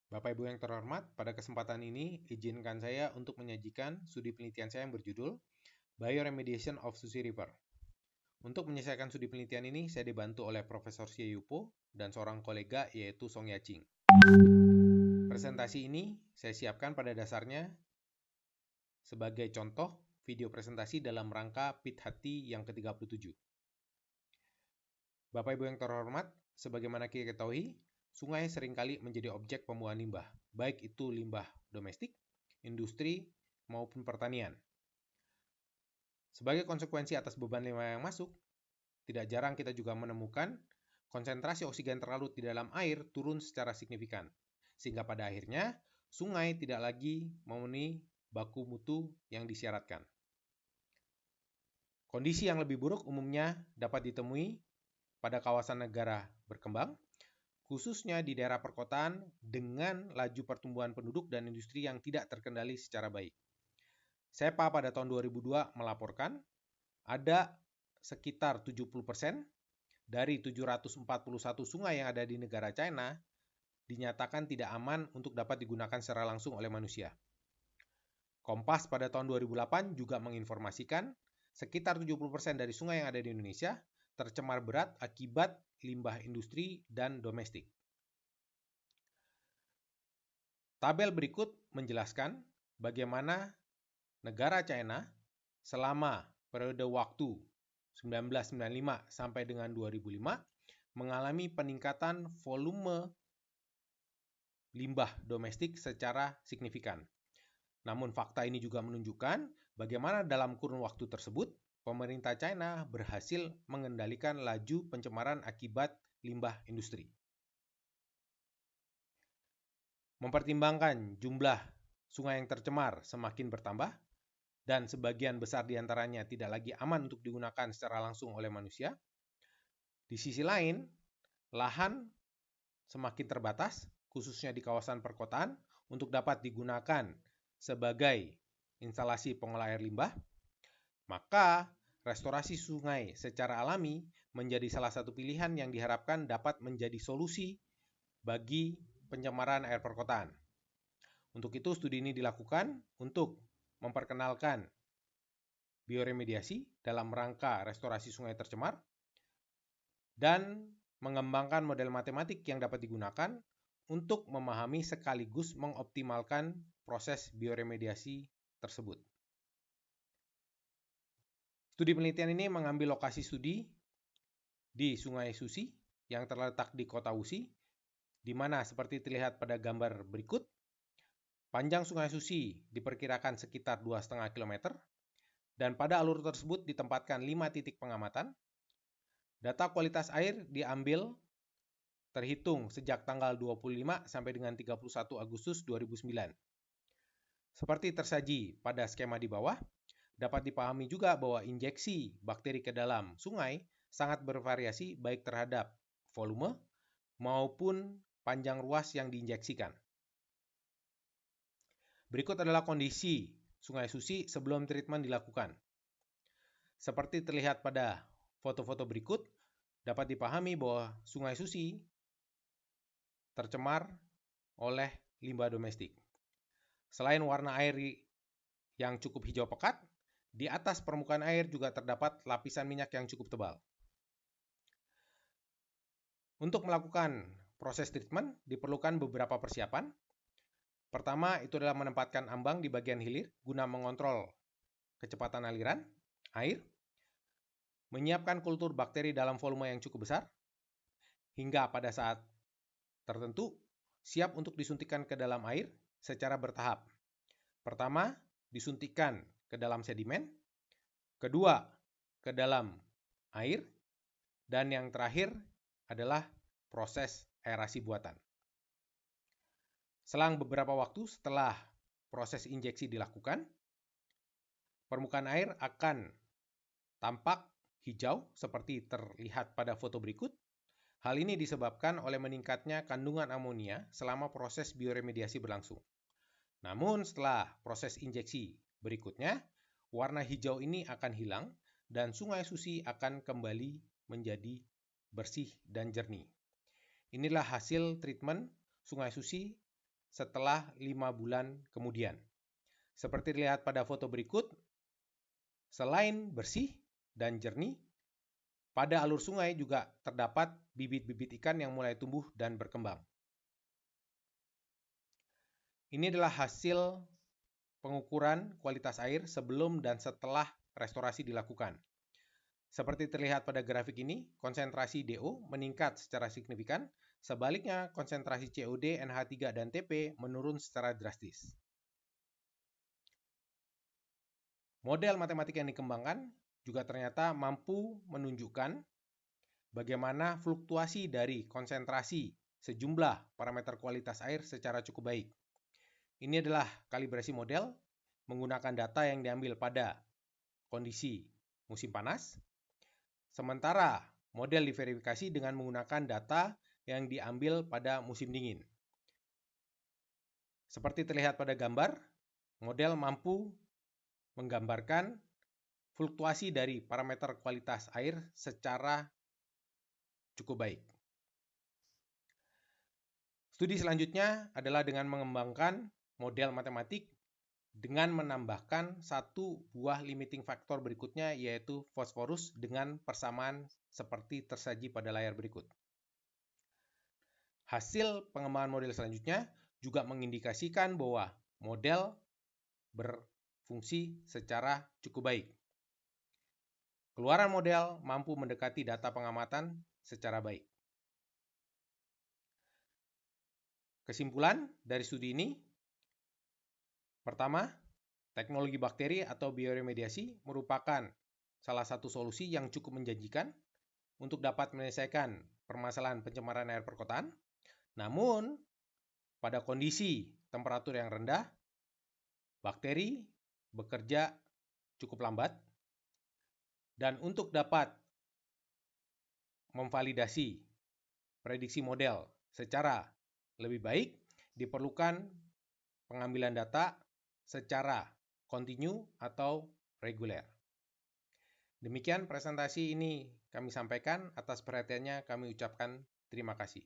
Bapak Ibu yang terhormat, pada kesempatan ini izinkan saya untuk menyajikan studi penelitian saya yang berjudul Bioremediation of Susi River. Untuk menyelesaikan studi penelitian ini, saya dibantu oleh Profesor Xie Yupo dan seorang kolega yaitu Song Yaching. Presentasi ini saya siapkan pada dasarnya sebagai contoh video presentasi dalam rangka PIT-Hati yang ke-37. Bapak Ibu yang terhormat, sebagaimana kita ketahui, sungai seringkali menjadi objek pembuangan limbah, baik itu limbah domestik, industri, maupun pertanian. Sebagai konsekuensi atas beban limbah yang masuk, tidak jarang kita juga menemukan konsentrasi oksigen terlarut di dalam air turun secara signifikan, sehingga pada akhirnya sungai tidak lagi memenuhi baku mutu yang disyaratkan. Kondisi yang lebih buruk umumnya dapat ditemui pada kawasan negara berkembang, khususnya di daerah perkotaan dengan laju pertumbuhan penduduk dan industri yang tidak terkendali secara baik. SEPA pada tahun 2002 melaporkan ada sekitar 70% dari 741 sungai yang ada di negara China dinyatakan tidak aman untuk dapat digunakan secara langsung oleh manusia. Kompas pada tahun 2008 juga menginformasikan sekitar 70% dari sungai yang ada di Indonesia tercemar berat akibat limbah industri dan domestik. Tabel berikut menjelaskan bagaimana negara China selama periode waktu 1995 sampai dengan 2005 mengalami peningkatan volume limbah domestik secara signifikan. Namun fakta ini juga menunjukkan bagaimana dalam kurun waktu tersebut pemerintah China berhasil mengendalikan laju pencemaran akibat limbah industri. Mempertimbangkan jumlah sungai yang tercemar semakin bertambah dan sebagian besar diantaranya tidak lagi aman untuk digunakan secara langsung oleh manusia. Di sisi lain, lahan semakin terbatas, khususnya di kawasan perkotaan, untuk dapat digunakan sebagai instalasi pengolah air limbah, maka restorasi sungai secara alami menjadi salah satu pilihan yang diharapkan dapat menjadi solusi bagi pencemaran air perkotaan. Untuk itu, studi ini dilakukan untuk memperkenalkan bioremediasi dalam rangka restorasi sungai tercemar dan mengembangkan model matematik yang dapat digunakan untuk memahami sekaligus mengoptimalkan proses bioremediasi tersebut. Studi penelitian ini mengambil lokasi studi di Sungai Susi yang terletak di Kota Wuxi, di mana seperti terlihat pada gambar berikut, panjang Sungai Susi diperkirakan sekitar 2,5 km, dan pada alur tersebut ditempatkan 5 titik pengamatan. Data kualitas air diambil terhitung sejak tanggal 25 sampai dengan 31 Agustus 2009. Seperti tersaji pada skema di bawah, dapat dipahami juga bahwa injeksi bakteri ke dalam sungai sangat bervariasi baik terhadap volume maupun panjang ruas yang diinjeksikan. Berikut adalah kondisi Sungai Susi sebelum treatment dilakukan. Seperti terlihat pada foto-foto berikut, dapat dipahami bahwa Sungai Susi tercemar oleh limbah domestik. Selain warna air yang cukup hijau pekat, di atas permukaan air juga terdapat lapisan minyak yang cukup tebal. Untuk melakukan proses treatment, diperlukan beberapa persiapan. Pertama, itu adalah menempatkan ambang di bagian hilir guna mengontrol kecepatan aliran air, menyiapkan kultur bakteri dalam volume yang cukup besar, hingga pada saat tertentu siap untuk disuntikkan ke dalam air secara bertahap. Pertama, disuntikkan ke dalam sedimen, kedua, ke dalam air, dan yang terakhir adalah proses aerasi buatan. Selang beberapa waktu setelah proses injeksi dilakukan, permukaan air akan tampak hijau seperti terlihat pada foto berikut. Hal ini disebabkan oleh meningkatnya kandungan amonia selama proses bioremediasi berlangsung. Namun setelah proses injeksi berikutnya, warna hijau ini akan hilang dan Sungai Susi akan kembali menjadi bersih dan jernih. Inilah hasil treatment Sungai Susi setelah 5 bulan kemudian. Seperti dilihat pada foto berikut, selain bersih dan jernih, pada alur sungai juga terdapat bibit-bibit ikan yang mulai tumbuh dan berkembang. Ini adalah hasil pengukuran kualitas air sebelum dan setelah restorasi dilakukan. Seperti terlihat pada grafik ini, konsentrasi DO meningkat secara signifikan, sebaliknya konsentrasi COD, NH3, dan TP menurun secara drastis. Model matematik yang dikembangkan juga ternyata mampu menunjukkan bagaimana fluktuasi dari konsentrasi sejumlah parameter kualitas air secara cukup baik. Ini adalah kalibrasi model menggunakan data yang diambil pada kondisi musim panas, sementara model diverifikasi dengan menggunakan data yang diambil pada musim dingin. Seperti terlihat pada gambar, model mampu menggambarkan fluktuasi dari parameter kualitas air secara cukup baik. Studi selanjutnya adalah dengan mengembangkan model matematik dengan menambahkan satu buah limiting factor berikutnya, yaitu fosforus dengan persamaan seperti tersaji pada layar berikut. Hasil pengembangan model selanjutnya juga mengindikasikan bahwa model berfungsi secara cukup baik. Keluaran model mampu mendekati data pengamatan secara baik. Kesimpulan dari studi ini, pertama, teknologi bakteri atau bioremediasi merupakan salah satu solusi yang cukup menjanjikan untuk dapat menyelesaikan permasalahan pencemaran air perkotaan. Namun, pada kondisi temperatur yang rendah, bakteri bekerja cukup lambat, dan untuk dapat memvalidasi prediksi model secara lebih baik, diperlukan pengambilan data secara kontinu atau reguler. Demikian presentasi ini kami sampaikan. Atas perhatiannya kami ucapkan terima kasih.